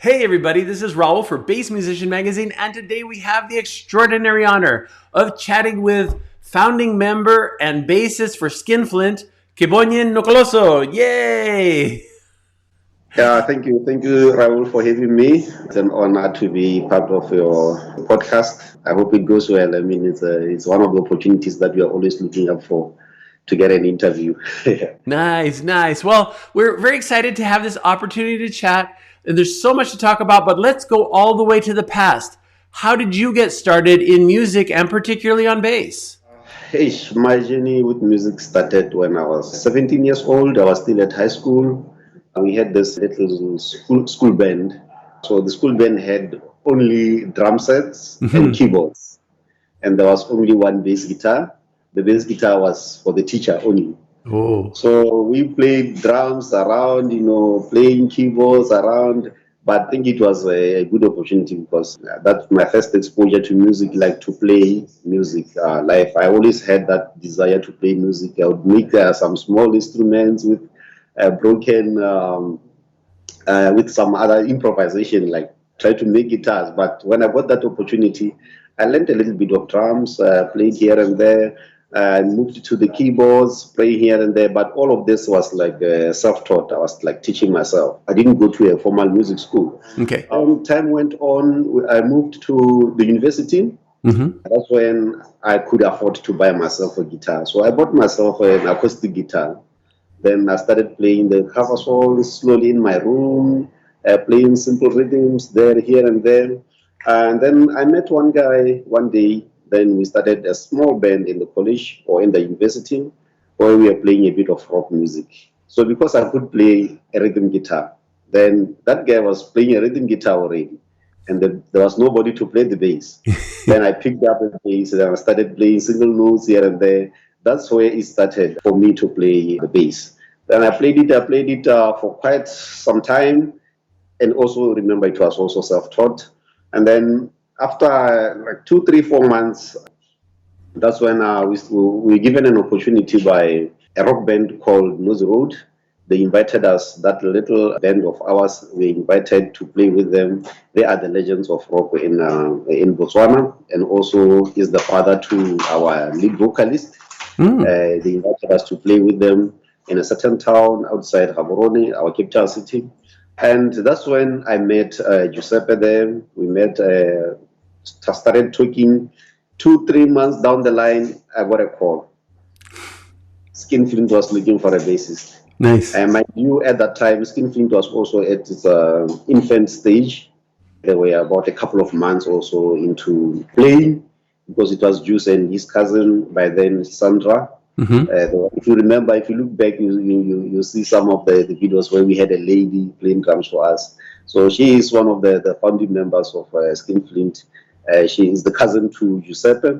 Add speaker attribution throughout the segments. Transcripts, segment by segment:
Speaker 1: Hey everybody, this is Raul for Bass Musician Magazine, and today we have the extraordinary honor of chatting with founding member and bassist for Skinflint, Kebonye Nkloso. Yay!
Speaker 2: Yeah, thank you, Raul, for having me. It's an honor to be part of your podcast. I hope it goes well. I mean, it's one of the opportunities that we are always looking up for to get an interview.
Speaker 1: Nice. Well, we're very excited to have this opportunity to chat, and there's so much to talk about, but let's go all the way to the past. How did you get started in music and particularly on bass?
Speaker 2: Hey, my journey with music started when I was 17 years old. I was still at high school. We had this little school band. So the school band had only drum sets and keyboards, and there was only one bass guitar. The bass guitar was for the teacher only.
Speaker 1: Oh,
Speaker 2: So we played drums around, playing keyboards around. But I think it was a good opportunity because that's my first exposure to music, like to play music live. I always had that desire to play music. I would make some small instruments with with some other improvisation, like try to make guitars. But when I got that opportunity, I learned a little bit of drums, played here and there. I moved to the keyboards, playing here and there, but all of this was like self-taught. I was like teaching myself. I didn't go to a formal music school.
Speaker 1: okay.
Speaker 2: Time went on. I moved to the university. That's when I could afford to buy myself a guitar. So I bought myself an acoustic guitar. Then I started playing the cover songs slowly in my room, playing simple rhythms there, here, and there. And then I met one guy one day. Then we started a small band in the college or in the university where we were playing a bit of rock music. So because I could play a rhythm guitar, then that guy was playing a rhythm guitar already. And there was nobody to play the bass. Then I picked up the bass and I started playing single notes here and there. That's where it started for me to play the bass. Then I played it for quite some time. And also remember, it was also self-taught. And then after like 2, 3, 4 months, that's when we were given an opportunity by a rock band called Nose Road. They invited us, that little band of ours, we invited to play with them. They are the legends of rock in Botswana, and also is the father to our lead vocalist. They invited us to play with them in a certain town outside Gaborone, our capital city. And that's when I met Giuseppe there. We met, started talking. 2, 3 months down the line, I got a call. Skinflint was looking for a bassist.
Speaker 1: Nice.
Speaker 2: And mind you, at that time, Skinflint was also at its infant stage. They were about a couple of months also into playing because it was Juice and his cousin by then, Sandra. If you remember, if you look back, you see some of the videos where we had a lady playing drums for us. So she is one of the founding members of Skinflint. She is the cousin to Giuseppe.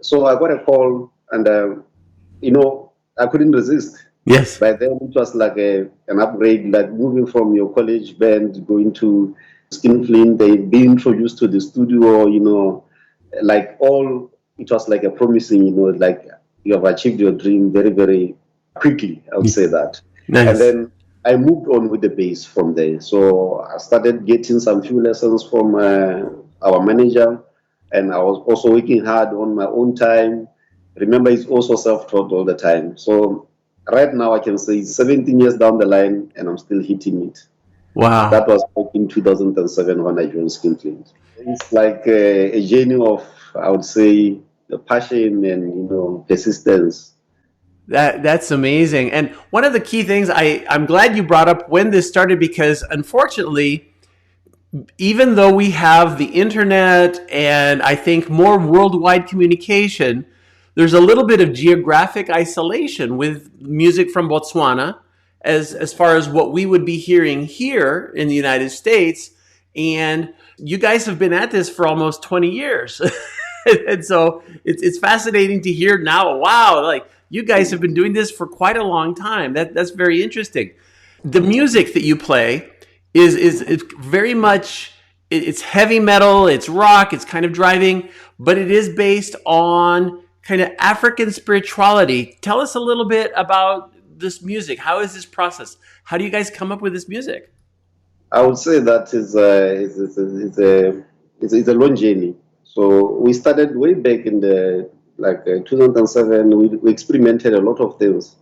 Speaker 2: So I got a call, and I couldn't resist.
Speaker 1: Yes.
Speaker 2: By then, it was like an upgrade, like moving from your college band going to Skinflint. They being introduced to the studio. It was like a promising. Like you have achieved your dream very, very quickly. I would say that.
Speaker 1: Nice.
Speaker 2: And then I moved on with the bass from there. So I started getting some few lessons from our manager, and I was also working hard on my own time. Remember, it's also self-taught all the time. So right now I can say 17 years down the line, and I'm still hitting it.
Speaker 1: Wow.
Speaker 2: That was back in 2007 when I joined Skinflint. It's like a journey of, I would say, the passion and persistence.
Speaker 1: That's amazing. And one of the key things I'm glad you brought up when this started, because unfortunately, even though we have the internet and I think more worldwide communication, there's a little bit of geographic isolation with music from Botswana as far as what we would be hearing here in the United States. And you guys have been at this for almost 20 years. And so it's fascinating to hear now, wow, like you guys have been doing this for quite a long time. That's very interesting. The music that you play is very much, it's heavy metal, it's rock, it's kind of driving, but it is based on kind of African spirituality. Tell us a little bit about this music. How is this process? How do you guys come up with this music?
Speaker 2: I would say that it's a long journey. So we started way back in the 2007. We experimented a lot of things,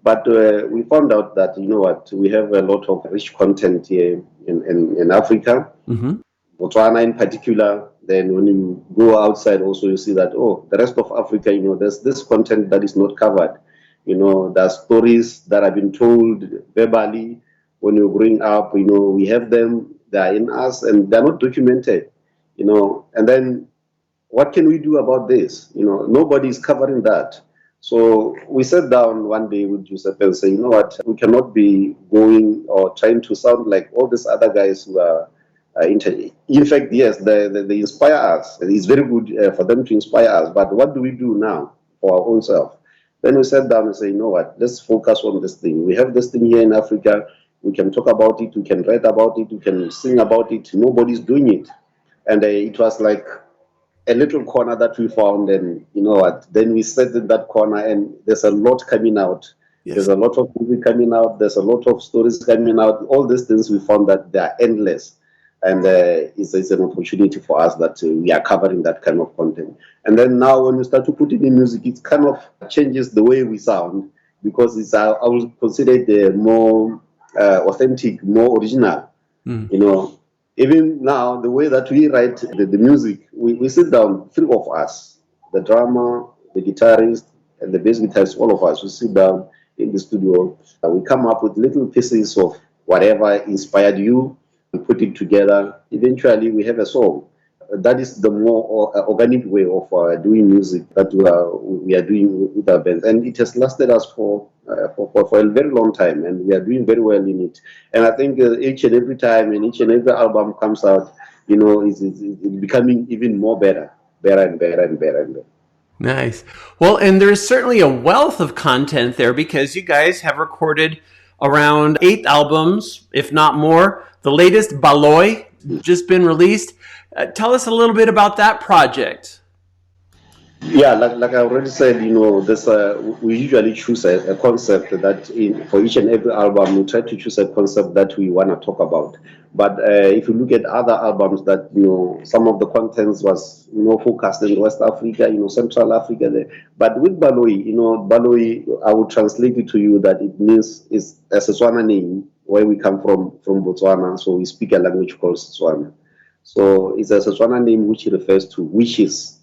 Speaker 2: but we found out that you know what, we have a lot of rich content here in Africa,
Speaker 1: Mm-hmm.
Speaker 2: Botswana in particular. Then when you go outside, also you see that oh, the rest of Africa, you know, there's this content that is not covered. You know, there are stories that have been told verbally when you're growing up. You know, we have them, they are in us, and they're not documented. You know, and then what can we do about this? You know, nobody is covering that. So we sat down one day with Giuseppe and said, you know what, we cannot be going or trying to sound like all these other guys who are in fact, yes, they inspire us. It's very good for them to inspire us. But what do we do now for our own self? Then we sat down and say, you know what, let's focus on this thing. We have this thing here in Africa. We can talk about it. We can write about it. We can sing about it. Nobody's doing it. And it was like a little corner that we found, and you know what, then we sat in that corner, and there's a lot coming out. There's
Speaker 1: Yes.
Speaker 2: a lot of movie coming out, there's a lot of stories coming out. All these things, we found that they are endless, and it's an opportunity for us that we are covering that kind of content. And then now when we start to put it in music, it kind of changes the way we sound, because it's I would consider it more authentic, more original.
Speaker 1: Mm.
Speaker 2: You know, even now, the way that we write the music, we sit down, three of us, the drummer, the guitarist, and the bass guitarist, all of us, we sit down in the studio. We come up with little pieces of whatever inspired you. We put it together. Eventually, we have a song. That is the more organic way of doing music that we are doing with our bands, and it has lasted us for a very long time, and we are doing very well in it. And I think each and every time and each and every album comes out, you know, it's becoming even more better and better and better and better.
Speaker 1: Nice. Well, and there's certainly a wealth of content there because you guys have recorded around 8 albums, if not more. The latest, Baloi, just been released. Tell us a little bit about that project.
Speaker 2: Yeah, like I already said, you know, this we usually choose a concept that for each and every album we try to choose a concept that we want to talk about. But if you look at other albums, that you know, some of the contents was focused in West Africa, Central Africa. There. But with Baloi, Baloi, I will translate it to you that it means it's a Setswana name where we come from Botswana, so we speak a language called Setswana. So it's a Setswana name which refers to wishes.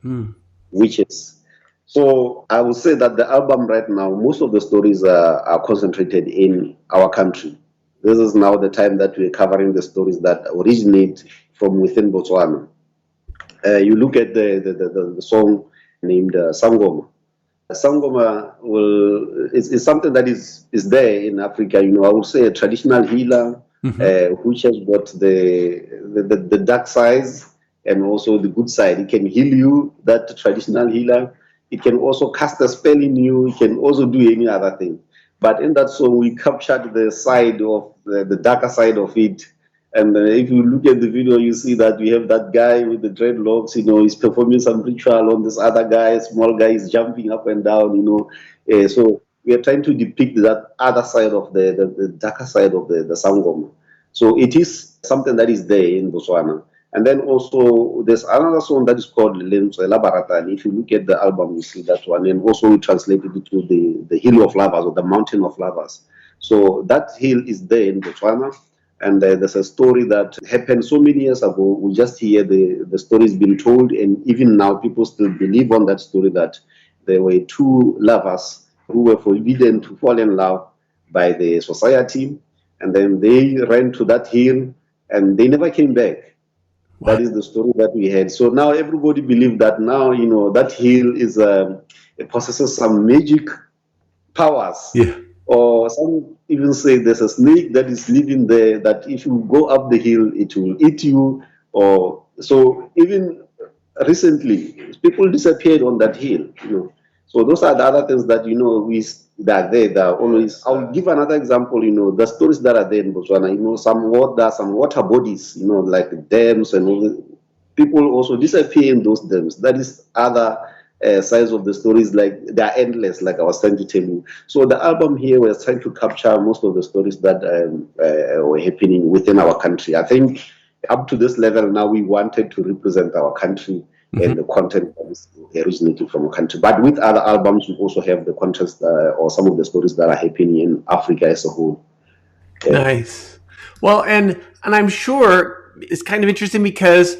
Speaker 1: Hmm.
Speaker 2: Witches. So I would say that the album right now, most of the stories are concentrated in our country. This is now the time that we're covering the stories that originate from within Botswana. You look at the song named Sangoma. Sangoma is something that is there in Africa. I would say a traditional healer,
Speaker 1: Mm-hmm.
Speaker 2: which has got the dark side and also the good side. It can heal you, that traditional healer. It can also cast a spell in you. It can also do any other thing. But in that song, we captured the side of the darker side of it. And if you look at the video, you see that we have that guy with the dreadlocks, he's performing some ritual on this other guy, small guy is jumping up and down. So we are trying to depict that other side of the darker side of the Sangoma. So it is something that is there in Botswana. And then also there's another song that is called Lentswela Barata. And if you look at the album, you see that one. And also we translated it to the Hill of Lovers or the Mountain of Lovers. So that hill is there in Botswana. And there's a story that happened so many years ago. We just hear the stories being told, and even now people still believe on that story that there were two lovers who were forbidden to fall in love by the society, and then they ran to that hill and they never came back. That
Speaker 1: What?
Speaker 2: is the story that we had. So now everybody believes that now that hill is it possesses some magic powers,
Speaker 1: Yeah.
Speaker 2: or some even say there's a snake that is living there, that if you go up the hill it will eat you. Or so even recently people disappeared on that hill. So those are the other things that we that are there, that are always. I'll give another example. The stories that are there in Botswana, some water bodies, like dams and all. People also disappear in those dams. That is other size of the stories, like they're endless, like I was trying to tell you. So the album here was trying to capture most of the stories that were happening within our country. I think up to this level now, we wanted to represent our country and the content that is originating from a country. But with other albums, we also have the context or some of the stories that are happening in Africa as a whole.
Speaker 1: Nice. Well, and I'm sure it's kind of interesting because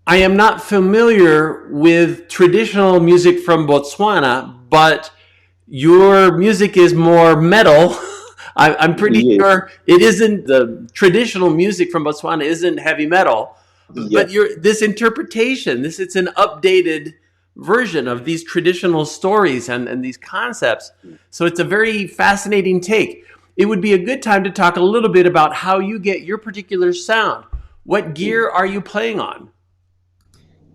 Speaker 1: I am not familiar with traditional music from Botswana, but your music is more metal. I'm pretty
Speaker 2: Yes,
Speaker 1: sure it isn't the traditional music from Botswana isn't heavy metal,
Speaker 2: yeah.
Speaker 1: but this interpretation, it's an updated version of these traditional stories and these concepts. So it's a very fascinating take. It would be a good time to talk a little bit about how you get your particular sound. What gear are you playing on?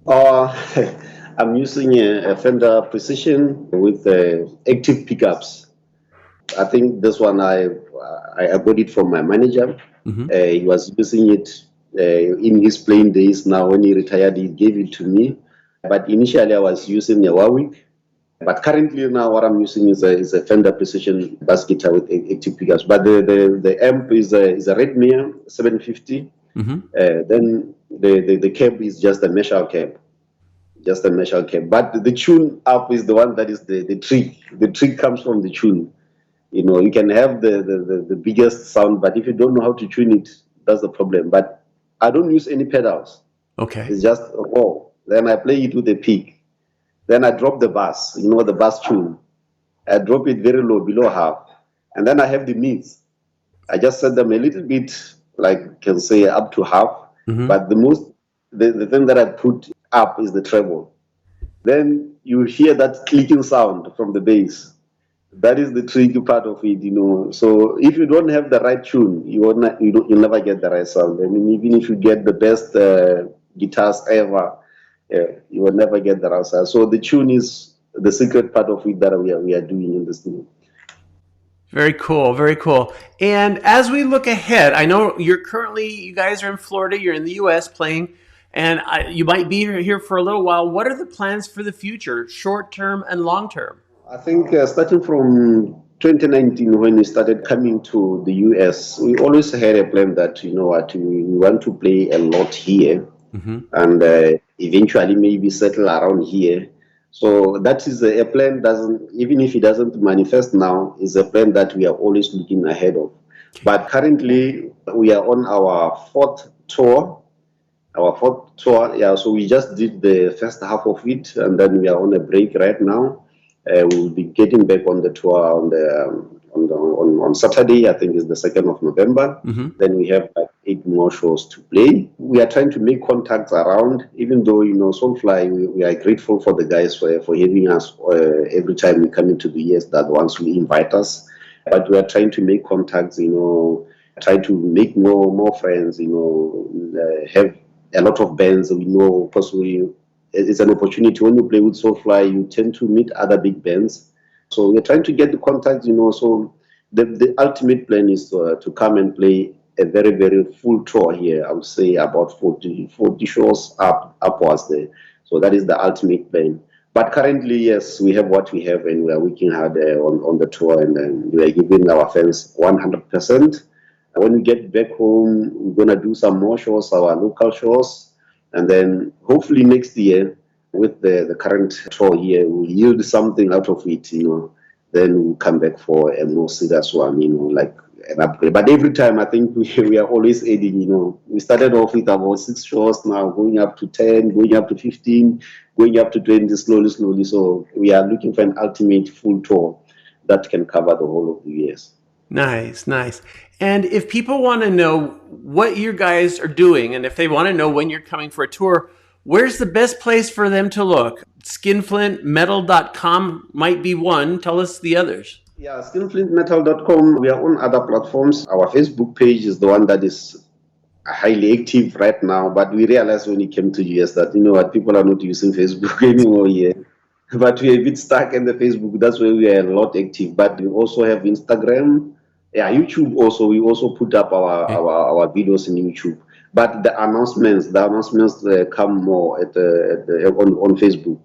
Speaker 2: Uh, I'm using a Fender Precision with active pickups. I think this one I got it from my manager. He was using it in his playing days. Now, when he retired, he gave it to me. But initially, I was using a Warwick. But currently, now what I'm using is a Fender Precision bass guitar with active pickups. But the amp is a Redmere 750. Then the cab is just a Marshall cab. Just a Marshall cab. But the tune up is the one that is the trick. The trick comes from the tune. You can have the biggest sound, but if you don't know how to tune it, that's the problem. But I don't use any pedals.
Speaker 1: Okay.
Speaker 2: It's just raw. Then I play it with a pick. Then I drop the bass, the bass tune. I drop it very low, below half. And then I have the mids. I just set them a little bit, like you can say up to half. But the thing that I put up is the treble. Then you hear that clicking sound from the bass. That is the tricky part of it. So if you don't have the right tune, you'll never get the right sound. I mean, even if you get the best guitars ever, you will never get the right sound. So the tune is the secret part of it that we are doing in the studio.
Speaker 1: Very cool, very cool. And as we look ahead, I know you guys are in Florida, you're in the US playing, and you might be here for a little while. What are the plans for the future, short term and long term?
Speaker 2: I think starting from 2019, when we started coming to the US, we always had a plan that, we want to play a lot here and eventually maybe settle around here. So that is a plan even if it doesn't manifest now, is a plan that we are always looking ahead of. But currently we are on our fourth tour. Yeah. So we just did the first half of it, and then we are on a break right now. We will be getting back on the tour on Saturday. I think is the 2nd of November. Then we have like 8 more shows to play. We are trying to make contacts around, even though Soulfly, we are grateful for the guys for having us every time we come into the US. That once we invite us, but we are trying to make contacts. Try to make more friends. Have a lot of bands we know, because it's an opportunity. When you play with Soulfly, you tend to meet other big bands. So we're trying to get the contacts, So the ultimate plan is to come and play a very, very full tour here. I would say about 40 shows upwards there. So that is the ultimate plan. But currently, yes, we have what we have, and we are working hard on the tour, and we are giving our fans 100%. When we get back home, we're going to do some more shows, our local shows. And then hopefully next year, with the current tour here, we'll yield something out of it, Then we'll come back for a more serious one, like an upgrade. But every time, I think we are always adding, We started off with about 6 shows, now going up to 10, going up to 15, going up to 20, slowly. So we are looking for an ultimate full tour that can cover the whole of the years.
Speaker 1: Nice. And if people want to know what you guys are doing, and if they want to know when you're coming for a tour, where's the best place for them to look? Skinflintmetal.com might be one. Tell us the others.
Speaker 2: Yeah, skinflintmetal.com. We are on other platforms. Our Facebook page is the one that is highly active right now, but we realized when it came to US that, people are not using Facebook anymore here. But we're a bit stuck in the Facebook. That's where we are a lot active. But we also have Instagram. Yeah, YouTube also. We also put up our videos in YouTube. But the announcements come more on Facebook.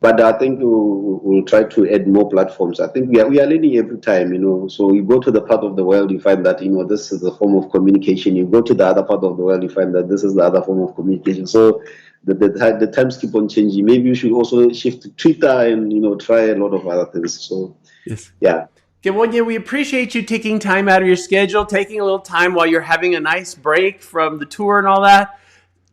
Speaker 2: But I think we'll try to add more platforms. I think we are learning every time, So you go to the part of the world, you find that, this is a form of communication. You go to the other part of the world, you find that this is the other form of communication. So the times keep on changing. Maybe you should also shift to Twitter and, try a lot of other things. So,
Speaker 1: Yes.
Speaker 2: yeah.
Speaker 1: Kebonye, we appreciate you taking time out of your schedule, taking a little time while you're having a nice break from the tour and all that,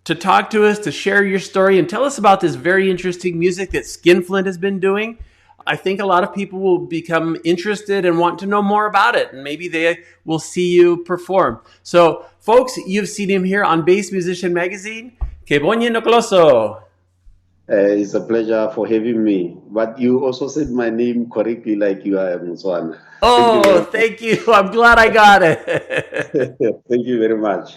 Speaker 1: to talk to us, to share your story, and tell us about this very interesting music that Skinflint has been doing. I think a lot of people will become interested and want to know more about it, and maybe they will see you perform. So, folks, you've seen him here on Bass Musician Magazine. Kebonye Nkloso.
Speaker 2: It's a pleasure for having me. But you also said my name correctly, like you are Botswana. Thank you
Speaker 1: Oh,
Speaker 2: very much.
Speaker 1: thank you. I'm glad I got it.
Speaker 2: Thank you very much.